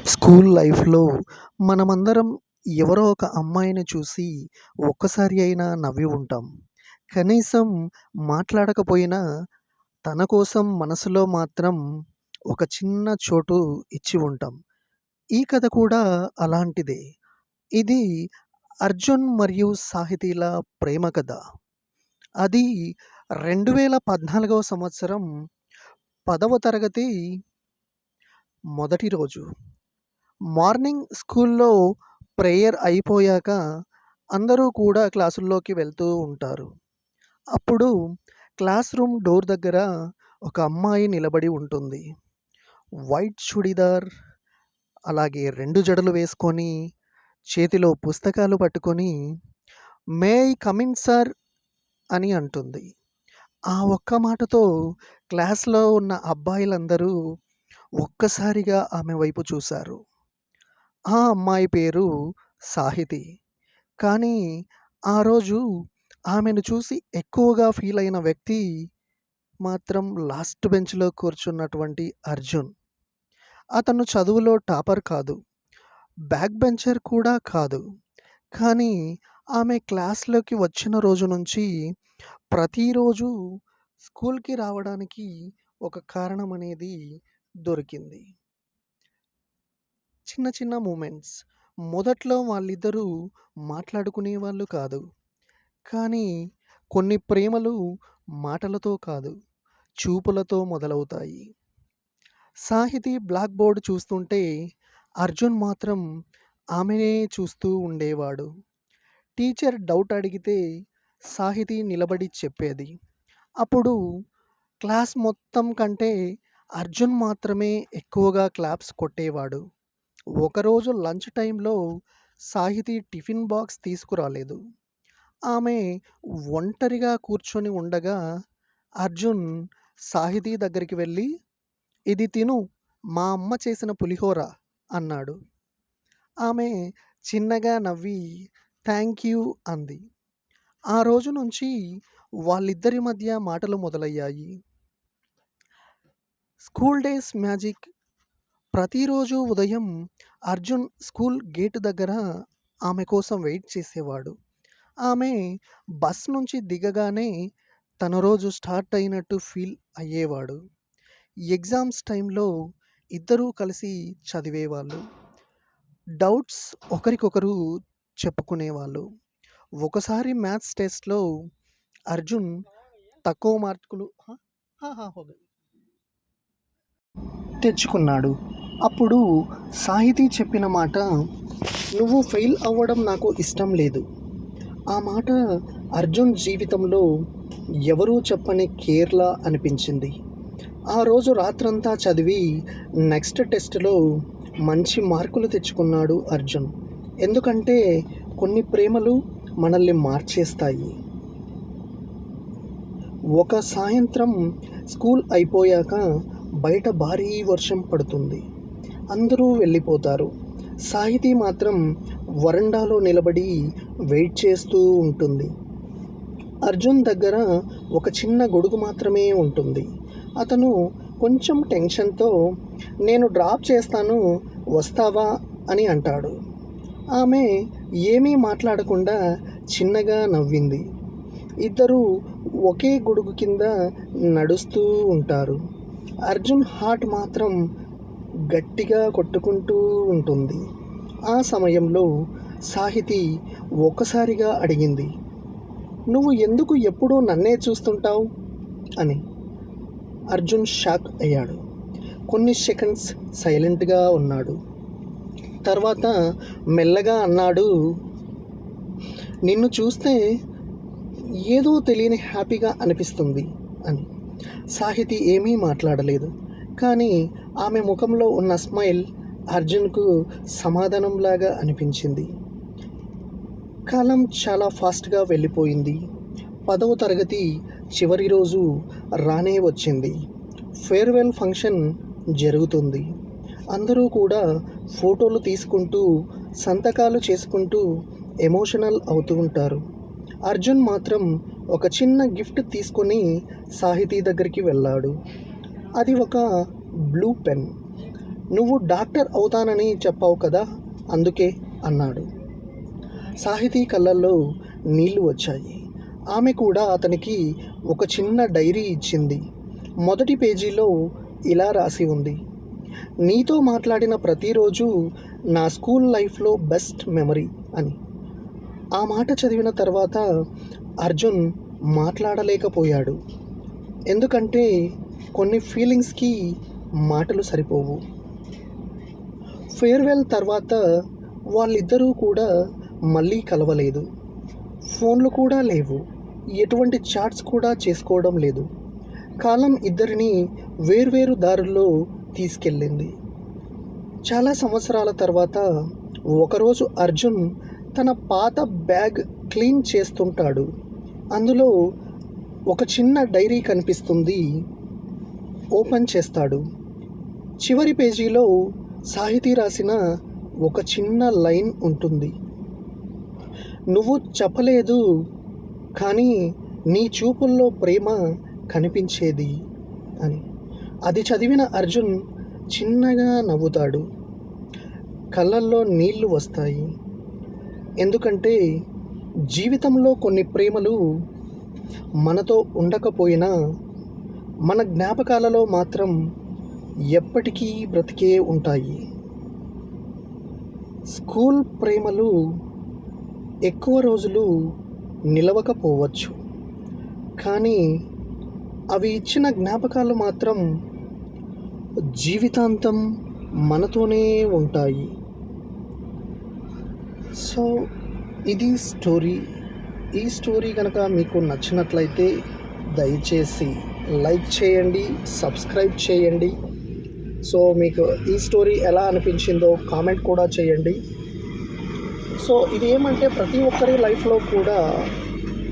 School లైఫ్‌లో మనమందరం ఎవరో ఒక అమ్మాయిని చూసి ఒక్కసారి అయినా నవ్వి ఉంటాం. కనీసం మాట్లాడకపోయినా తన కోసం మనసులో మాత్రం ఒక చిన్న చోటు ఇచ్చి ఉంటాం. ఈ కథ కూడా అలాంటిదే. ఇది అర్జున్ మరియు సాహితీల ప్రేమ కథ. అది 2014వ సంవత్సరం 10వ తరగతి మొదటి రోజు. మార్నింగ్ స్కూల్లో ప్రేయర్ అయిపోయాక అందరూ కూడా క్లాసుల్లోకి వెళ్తూ ఉంటారు. అప్పుడు క్లాస్ రూమ్ డోర్ దగ్గర ఒక అమ్మాయి నిలబడి ఉంటుంది. వైట్ చుడిదార్, అలాగే 2 జడలు వేసుకొని, చేతిలో పుస్తకాలు పట్టుకొని, may I come in sir అని అంటుంది. ఆ ఒక్క మాటతో క్లాస్‌లో ఉన్న అబ్బాయిలందరూ ఒక్కసారిగా ఆమె వైపు చూశారు. ఆ అమ్మాయి పేరు సాహితి. కానీ ఆ రోజు ఆమెను చూసి ఎక్కువగా ఫీల్ అయిన వ్యక్తి మాత్రం లాస్ట్ బెంచ్‌లో కూర్చున్నటువంటి అర్జున్. అతను చదువులో టాపర్ కాదు. బ్యాక్ బెంచర్ కూడా కాదు. కానీ ఆమె క్లాస్‌లోకి వచ్చిన రోజు నుంచి ప్రతిరోజు స్కూల్‌కి రావడానికి ఒక కారణం అనేది దొరికింది. చిన్న చిన్న మూమెంట్స్. మొదట్లో వాళ్ళిద్దరూ మాట్లాడుకునేవాళ్ళు కాదు. కానీ కొన్ని ప్రేమలు మాటలతో కాదు, చూపులతో మొదలవుతాయి. సాహితీ బ్లాక్ బోర్డ్ చూస్తుంటే అర్జున్ మాత్రం ఆమెనే చూస్తూ ఉండేవాడు. టీచర్ డౌట్ అడిగితే సాహితీ నిలబడి చెప్పేది. అప్పుడు క్లాస్ మొత్తం కంటే అర్జున్ మాత్రమే ఎక్కువగా క్లాప్స్ కొట్టేవాడు. ఒకరోజు లంచ్ టైంలో సాహితీ టిఫిన్ బాక్స్ తీసుకురాలేదు. ఆమె ఒంటరిగా కూర్చొని ఉండగా అర్జున్ సాహితీ దగ్గరికి వెళ్ళి, "ఇది తిను, మా అమ్మ చేసిన పులిహోర" అన్నాడు. ఆమె చిన్నగా నవ్వి థ్యాంక్ యూ అంది. ఆ రోజు నుంచి వాళ్ళిద్దరి మధ్య మాటలు మొదలయ్యాయి. School days magic. ప్రతిరోజు ఉదయం అర్జున్ స్కూల్ గేటు దగ్గర ఆమె కోసం వెయిట్ చేసేవాడు. ఆమె బస్ నుంచి దిగగానే తన రోజు స్టార్ట్ అయినట్టు ఫీల్ అయ్యేవాడు. ఎగ్జామ్స్ టైంలో ఇద్దరూ కలిసి చదివేవాళ్ళు. డౌట్స్ ఒకరికొకరు చెప్పుకునేవాళ్ళు. ఒకసారి మ్యాథ్స్ టెస్ట్‌లో అర్జున్ తక్కువ మార్కులు తెచ్చుకున్నాడు. అప్పుడు సాహితీ చెప్పిన మాట, "నువ్వు ఫెయిల్ అవ్వడం నాకు ఇష్టం లేదు." ఆ మాట అర్జున్ జీవితంలో ఎవరూ చెప్పని కేర్‌లా అనిపించింది. ఆ రోజు రాత్రంతా చదివి నెక్స్ట్ టెస్ట్‌లో మంచి మార్కులు తెచ్చుకున్నాడు అర్జున్. ఎందుకంటే కొన్ని ప్రేమలు మనల్ని మార్చేస్తాయి. ఒక సాయంత్రం స్కూల్ అయిపోయాక బయట భారీ వర్షం పడుతుంది. అందరూ వెళ్ళిపోతారు. సాహితీ మాత్రం వరండాలో నిలబడి వెయిట్ చేస్తూ ఉంటుంది. అర్జున్ దగ్గర ఒక చిన్న గొడుగు మాత్రమే ఉంటుంది. అతను కొంచెం టెన్షన్‌తో, "నేను డ్రాప్ చేస్తాను, వస్తావా?" అని అంటాడు. ఆమె ఏమీ మాట్లాడకుండా చిన్నగా నవ్వింది. ఇద్దరూ ఒకే గొడుగు కింద నడుస్తూ ఉంటారు. అర్జున్ హార్ట్ మాత్రం గట్టిగా కొట్టుకుంటూ ఉంటుంది. ఆ సమయంలో సాహితీ ఒక్కసారిగా అడిగింది, "నువ్వు ఎందుకు ఎప్పుడూ నన్నే చూస్తుంటావు?" అని. అర్జున్ షాక్ అయ్యాడు. కొన్ని సెకండ్స్ సైలెంట్‌గా ఉన్నాడు. తర్వాత మెల్లగా అన్నాడు, "నిన్ను చూస్తే ఏదో తెలియని హ్యాపీగా అనిపిస్తుంది" అని. సాహితీ ఏమీ మాట్లాడలేదు. కానీ ఆమె ముఖంలో ఉన్న స్మైల్ అర్జున్‌కు సమాధానంలాగా అనిపించింది. కాలం చాలా ఫాస్ట్‌గా వెళ్ళిపోయింది. 10వ తరగతి చివరి రోజు రానే వచ్చింది. ఫేర్‌వెల్ ఫంక్షన్ జరుగుతుంది. అందరూ కూడా ఫోటోలు తీసుకుంటూ, సంతకాలు చేసుకుంటూ ఎమోషనల్ అవుతూ ఉంటారు. అర్జున్ మాత్రం ఒక చిన్న గిఫ్ట్ తీసుకొని సాహితీ దగ్గరికి వెళ్ళాడు. అది ఒక బ్లూ పెన్. నువ్వు డాక్టర్ అవుతానని చెప్పావు కదా, అందుకే అన్నాడు. సాహితీ కళ్ళల్లో నీళ్లు వచ్చాయి. ఆమె కూడా అతనికి ఒక చిన్న డైరీ ఇచ్చింది. మొదటి పేజీలో ఇలా రాసి ఉంది: నీతో మాట్లాడిన ప్రతిరోజు నా స్కూల్ లైఫ్లో బెస్ట్ మెమరీ అని. ఆ మాట చదివిన తర్వాత అర్జున్ మాట్లాడలేకపోయాడు. ఎందుకంటే కొన్ని ఫీలింగ్స్కి మాటలు సరిపోవు. ఫేర్వెల్ తర్వాత వాళ్ళిద్దరూ కూడా మళ్ళీ కలవలేదు. ఫోన్లు కూడా లేవు. ఎటువంటి చాట్స్ కూడా చేసుకోవడం లేదు. కాలం ఇద్దరిని వేర్వేరు దారుల్లో తీసుకెళ్ళింది. చాలా సంవత్సరాల తర్వాత ఒకరోజు అర్జున్ తన పాత బ్యాగ్ క్లీన్ చేస్తుంటాడు. అందులో ఒక చిన్న డైరీ కనిపిస్తుంది. ఓపెన్ చేస్తాడు. చివరి పేజీలో సాహితీ రాసిన ఒక చిన్న లైన్ ఉంటుంది: నువ్వు చెప్పలేదు కానీ నీ చూపుల్లో ప్రేమ కనిపించేది అని. అది చదివిన అర్జున్ చిన్నగా నవ్వుతాడు. కళ్ళల్లో నీళ్లు వస్తాయి. ఎందుకంటే జీవితంలో కొన్ని ప్రేమలు మనతో ఉండకపోయినా మన జ్ఞాపకాలలో మాత్రం ఎప్పటికీ బ్రతికే ఉంటాయి. స్కూల్ ప్రేమలు ఎక్కువ రోజులు నిలవకపోవచ్చు, కానీ అవి ఇచ్చిన జ్ఞాపకాలు మాత్రం జీవితాంతం మనతోనే ఉంటాయి. సో ఇది స్టోరీ. ఈ స్టోరీ కనుక మీకు నచ్చినట్లయితే దయచేసి లైక్ చేయండి, సబ్స్క్రైబ్ చేయండి. సో మీకు ఈ స్టోరీ ఎలా అనిపించిందో కామెంట్ కూడా చేయండి. సో ఇది ఏమంటే ప్రతి ఒక్కరి లైఫ్లో కూడా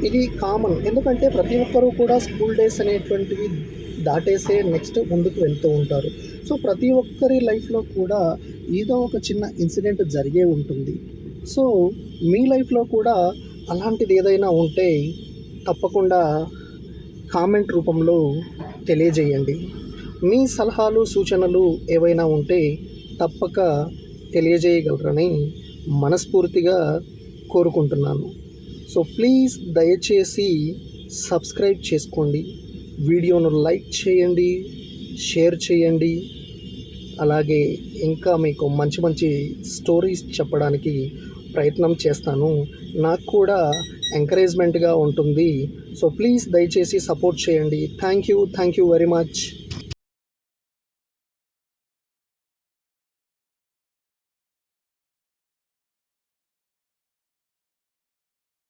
ఇది కామన్. ఎందుకంటే ప్రతి ఒక్కరూ కూడా స్కూల్ డేస్ అనేటువంటివి దాటేసే నెక్స్ట్ ముందుకు వెళ్తూ ఉంటారు. సో ప్రతి ఒక్కరి లైఫ్లో కూడా ఏదో ఒక చిన్న ఇన్సిడెంట్ జరిగే ఉంటుంది. సో మీ లైఫ్లో కూడా అలాంటిది ఏదైనా ఉంటే తప్పకుండా కామెంట్ రూపంలో తెలియజేయండి. మీ సలహాలు సూచనలు ఏవైనా ఉంటే తప్పక తెలియజేయగలరని మనస్ఫూర్తిగా కోరుకుంటున్నాను. సో ప్లీజ్ దయచేసి సబ్స్క్రైబ్ చేసుకోండి, వీడియోను లైక్ చేయండి, షేర్ చేయండి. అలాగే ఇంకా మీకు మంచి మంచి స్టోరీస్ చెప్పడానికి ప్రయత్నం చేస్తాను. నాకు కూడా ఎంకరేజ్మెంట్గా ఉంటుంది. సో ప్లీజ్ దయచేసి సపోర్ట్ చేయండి. Thank you very much.